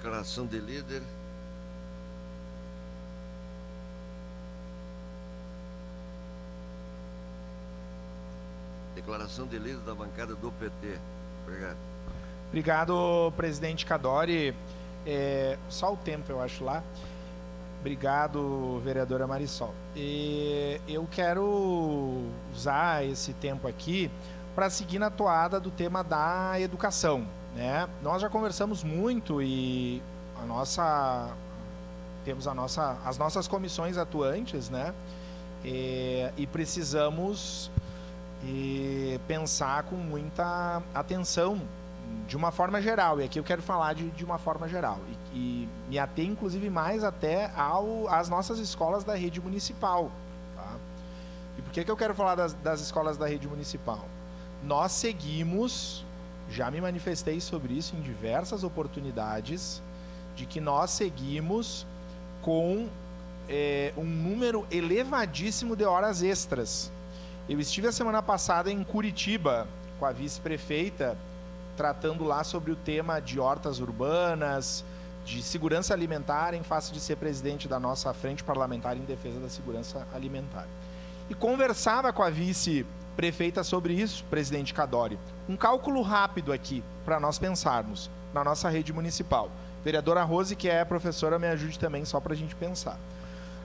Declaração de líder. Declaração de líder da bancada do PT. Obrigado. Obrigado, presidente Cadori. Só o tempo, eu acho, lá. Obrigado, vereadora Marisol. Eu quero usar esse tempo aqui para seguir na toada do tema da educação, né? Nós já conversamos muito e temos as nossas comissões atuantes, né? E precisamos pensar com muita atenção de uma forma geral, e aqui eu quero falar de uma forma geral, e me ater inclusive mais até às nossas escolas da rede municipal, tá? E por que eu quero falar das escolas da rede municipal? Nós seguimos, já me manifestei sobre isso em diversas oportunidades, de que nós seguimos com um número elevadíssimo de horas extras. Eu estive a semana passada em Curitiba com a vice-prefeita, tratando lá sobre o tema de hortas urbanas, de segurança alimentar, em face de ser presidente da nossa frente parlamentar em defesa da segurança alimentar. E conversava com a vice-prefeita sobre isso, presidente Cadori. Um cálculo rápido aqui, para nós pensarmos, na nossa rede municipal. Vereadora Rose, que é professora, me ajude também, só para a gente pensar.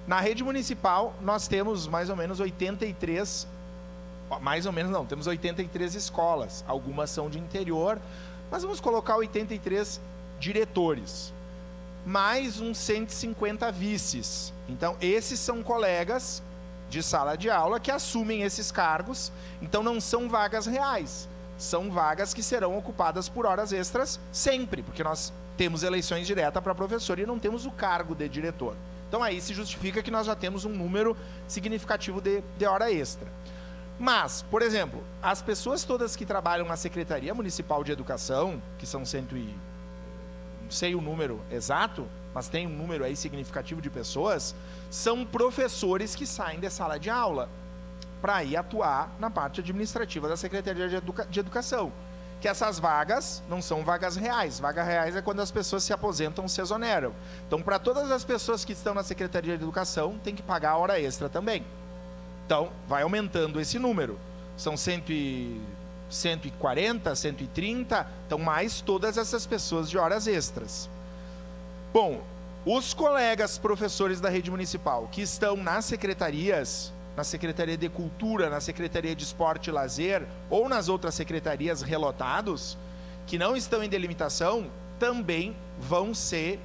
Na rede municipal, nós temos mais ou menos 83... Mais ou menos não, temos 83 escolas, algumas são de interior, mas vamos colocar 83 diretores, mais uns 150 vices. Então, esses são colegas de sala de aula que assumem esses cargos, então não são vagas reais, são vagas que serão ocupadas por horas extras sempre, porque nós temos eleições diretas para professor e não temos o cargo de diretor. Então, aí se justifica que nós já temos um número significativo de hora extra. Mas, por exemplo, as pessoas todas que trabalham na Secretaria Municipal de Educação, que são não sei o número exato, mas tem um número aí significativo de pessoas, são professores que saem da sala de aula para ir atuar na parte administrativa da Secretaria de Educação. Que essas vagas não são vagas reais. Vagas reais é quando as pessoas se aposentam ou se exoneram. Então, para todas as pessoas que estão na Secretaria de Educação, tem que pagar a hora extra também. Então, vai aumentando esse número. São 140, 130, então mais todas essas pessoas de horas extras. Bom, os colegas professores da rede municipal que estão nas secretarias, na Secretaria de Cultura, na Secretaria de Esporte e Lazer, ou nas outras secretarias relotados, que não estão em delimitação, também vão ser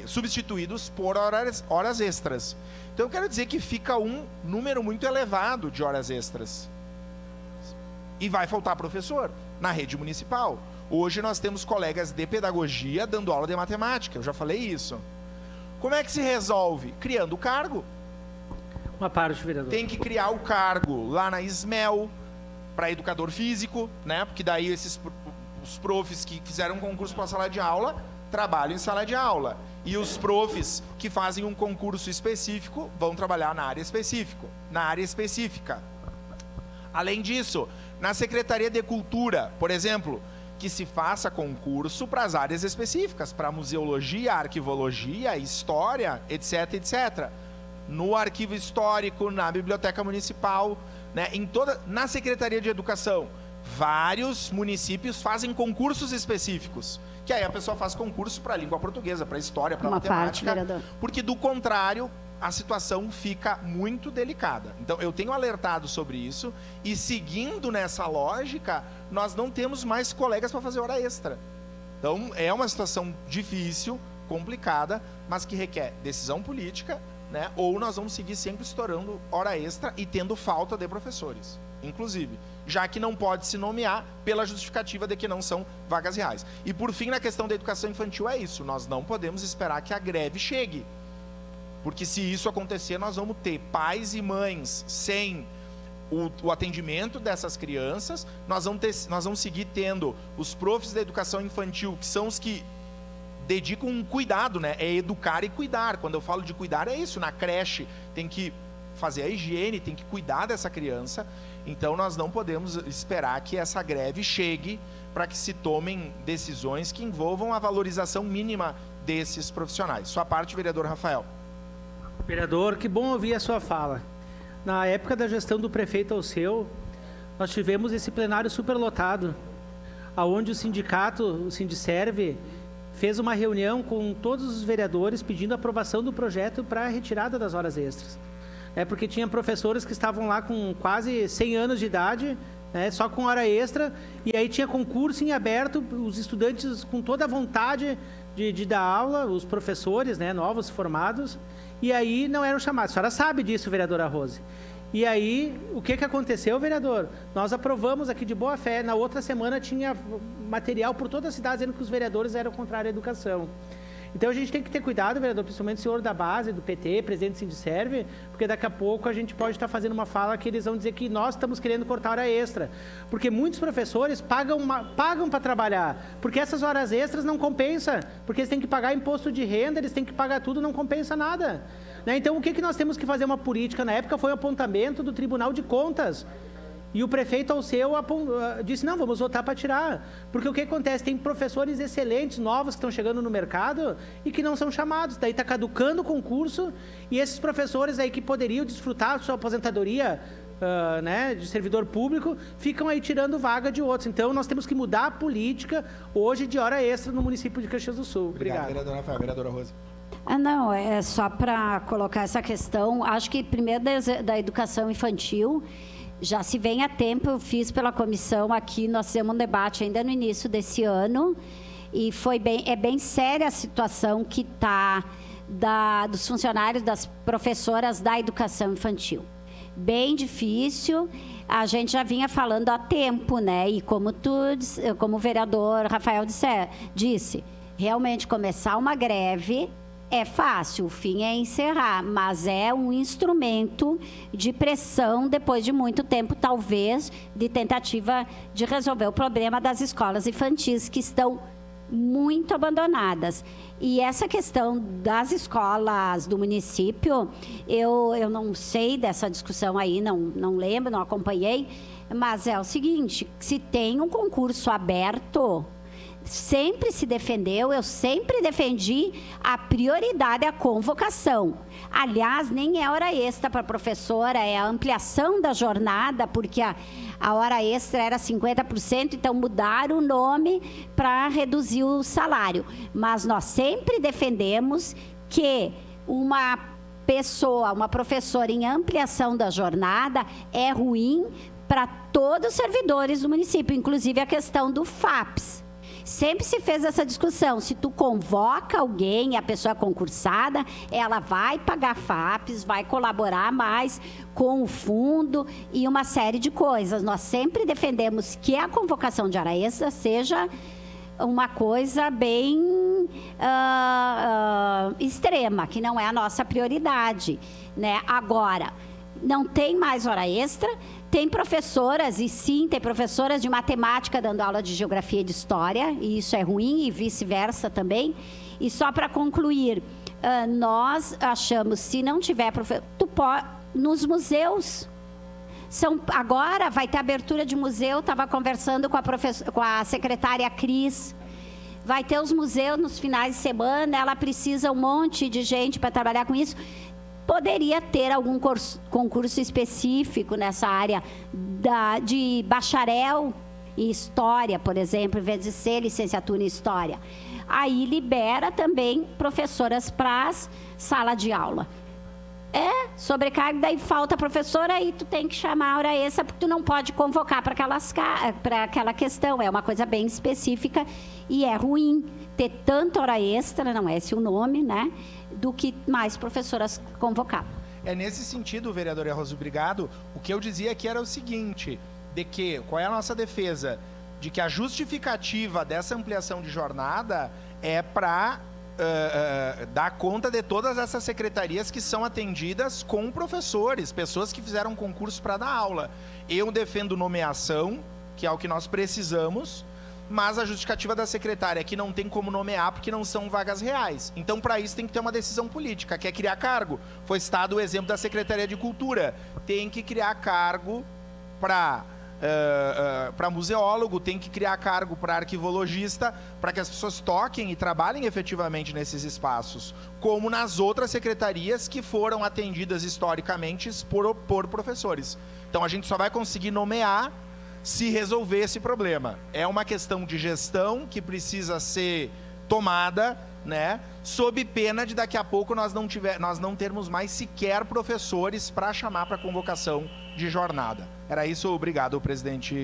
substituídos por horas extras. Então, eu quero dizer que fica um número muito elevado de horas extras. E vai faltar professor na rede municipal. Hoje nós temos colegas de pedagogia dando aula de matemática, eu já falei isso. Como é que se resolve? Criando o cargo. Uma parte, vereador. Tem que criar o cargo lá na SMEL, para educador físico, né? Porque daí os profs que fizeram um concurso para sala de aula trabalham em sala de aula. E os profs que fazem um concurso específico vão trabalhar na área específica. Além disso, na Secretaria de Cultura, por exemplo, que se faça concurso para as áreas específicas, para museologia, arquivologia, história, etc, etc. No arquivo histórico, na biblioteca municipal, né, na Secretaria de Educação, vários municípios fazem concursos específicos. Que aí a pessoa faz concurso para a língua portuguesa, para a história, para a matemática, porque do contrário a situação fica muito delicada. Então eu tenho alertado sobre isso e seguindo nessa lógica, nós não temos mais colegas para fazer hora extra. Então é uma situação difícil, complicada, mas que requer decisão política, né? Ou nós vamos seguir sempre estourando hora extra e tendo falta de professores, inclusive, já que não pode se nomear pela justificativa de que não são vagas reais. E por fim, na questão da educação infantil é isso, nós não podemos esperar que a greve chegue, porque se isso acontecer, nós vamos ter pais e mães sem o atendimento dessas crianças, nós vamos seguir tendo os profs da educação infantil, que são os que dedicam um cuidado, né? É educar e cuidar. Quando eu falo de cuidar, é isso, na creche tem que fazer a higiene, tem que cuidar dessa criança. Então nós não podemos esperar que essa greve chegue para que se tomem decisões que envolvam a valorização mínima desses profissionais. Sua parte, vereador Rafael. Vereador, que bom ouvir a sua fala. Na época da gestão do prefeito Alceu, nós tivemos esse plenário superlotado, onde o sindicato, o Sindicerve, fez uma reunião com todos os vereadores pedindo aprovação do projeto para a retirada das horas extras. Porque tinha professores que estavam lá com quase 100 anos de idade, só com hora extra, e aí tinha concurso em aberto, os estudantes com toda a vontade de dar aula, os professores, novos formados, e aí não eram chamados. A senhora sabe disso, vereadora Rose. E aí, o que aconteceu, vereador? Nós aprovamos aqui de boa fé, na outra semana tinha material por toda a cidade dizendo que os vereadores eram contrários à educação. Então a gente tem que ter cuidado, vereador, principalmente o senhor da base, do PT, presidente do Sindicerve, porque daqui a pouco a gente pode estar fazendo uma fala que eles vão dizer que nós estamos querendo cortar hora extra. Porque muitos professores pagam para trabalhar, porque essas horas extras não compensam, porque eles têm que pagar imposto de renda, eles têm que pagar tudo, não compensa nada. Então o que nós temos que fazer uma política? Na época foi o apontamento do Tribunal de Contas. E o prefeito Alceu disse, não, vamos votar para tirar. Porque o que acontece? Tem professores excelentes, novos, que estão chegando no mercado e que não são chamados. Daí está caducando o concurso e esses professores aí que poderiam desfrutar da sua aposentadoria de servidor público, ficam aí tirando vaga de outros. Então, nós temos que mudar a política hoje de hora extra no município de Caxias do Sul. Obrigado. Vereadora Rafael. Vereadora Rose. Não, é só para colocar essa questão. Acho que primeiro da educação infantil, já se vem há tempo, eu fiz pela comissão aqui, nós fizemos um debate ainda no início desse ano, e é bem séria a situação que está dos funcionários, das professoras da educação infantil. Bem difícil, a gente já vinha falando há tempo, e como o vereador Rafael disse, realmente começar uma greve é fácil, o fim é encerrar, mas é um instrumento de pressão depois de muito tempo, talvez, de tentativa de resolver o problema das escolas infantis que estão muito abandonadas. E essa questão das escolas do município, eu não sei dessa discussão aí, não lembro, não acompanhei, mas é o seguinte, se tem um concurso aberto, sempre se defendeu, eu sempre defendi a prioridade à convocação. Aliás, nem é hora extra para a professora, é a ampliação da jornada, porque a hora extra era 50%, então mudaram o nome para reduzir o salário. Mas nós sempre defendemos que uma professora em ampliação da jornada é ruim para todos os servidores do município, inclusive a questão do FAPES. Sempre se fez essa discussão, se tu convoca alguém e a pessoa é concursada, ela vai pagar FAPES, vai colaborar mais com o fundo e uma série de coisas. Nós sempre defendemos que a convocação de hora extra seja uma coisa bem extrema, que não é a nossa prioridade, Agora, não tem mais hora extra. Tem professoras, e sim, tem professoras de matemática dando aula de geografia e de história, e isso é ruim, e vice-versa também. E só para concluir, nós achamos, se não tiver nos museus, agora vai ter abertura de museu, estava conversando com a secretária Cris, vai ter os museus nos finais de semana, ela precisa um monte de gente para trabalhar com isso. Poderia ter algum concurso específico nessa área de bacharel em História, por exemplo, em vez de ser licenciatura em História. Aí libera também professoras para sala de aula. Sobrecarga, daí falta professora, aí tu tem que chamar a hora extra, porque tu não pode convocar para aquela questão. É uma coisa bem específica e é ruim ter tanta hora extra, não é esse o nome, do que mais professoras convocar. É nesse sentido, vereadora Rosa, obrigado. O que eu dizia aqui era o seguinte, qual é a nossa defesa? De que a justificativa dessa ampliação de jornada é para dar conta de todas essas secretarias que são atendidas com professores, pessoas que fizeram concurso para dar aula. Eu defendo nomeação, que é o que nós precisamos, mas a justificativa da secretária é que não tem como nomear porque não são vagas reais. Então, para isso, tem que ter uma decisão política, que é criar cargo. Foi citado o exemplo da Secretaria de Cultura. Tem que criar cargo para para museólogo, tem que criar cargo para arquivologista, para que as pessoas toquem e trabalhem efetivamente nesses espaços, como nas outras secretarias que foram atendidas historicamente por professores. Então a gente só vai conseguir nomear se resolver esse problema. É uma questão de gestão que precisa ser tomada, né, sob pena de daqui a pouco nós não termos mais sequer professores para chamar para convocação de jornada. Era isso, obrigado, presidente.